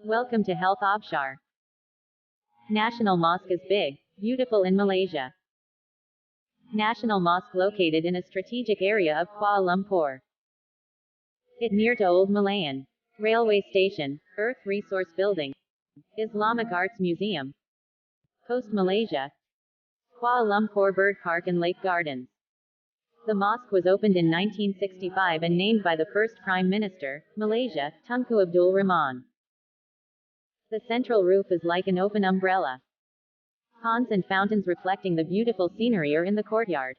Welcome to Health Abshar. National Mosque is big, beautiful in Malaysia. National Mosque located in a strategic area of Kuala Lumpur. It near to Old Malayan Railway Station, Earth Resource Building, Islamic Arts Museum, Coast Malaysia, Kuala Lumpur Bird Park and Lake Gardens. The mosque was opened in 1965 and named by the first Prime Minister, Malaysia, Tunku Abdul Rahman. The central roof is like an open umbrella. Ponds and fountains reflecting the beautiful scenery are in the courtyard.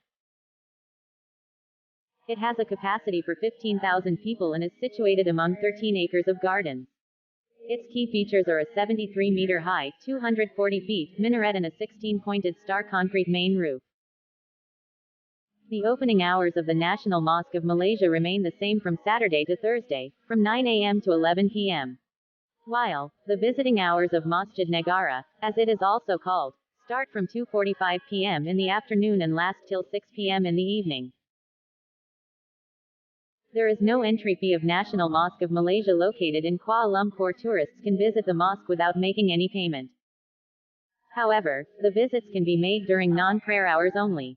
It has a capacity for 15,000 people and is situated among 13 acres of gardens. Its key features are a 73-meter high, 240 feet minaret and a 16-pointed star concrete main roof. The opening hours of the National Mosque of Malaysia remain the same from Saturday to Thursday, from 9 a.m. to 11 p.m. While the visiting hours of Masjid Negara, as it is also called, start from 2:45 p.m. in the afternoon and last till 6 p.m. in the evening. There is no entry fee of National Mosque of Malaysia located in Kuala Lumpur. Tourists can visit the mosque without making any payment. However, the visits can be made during non-prayer hours only.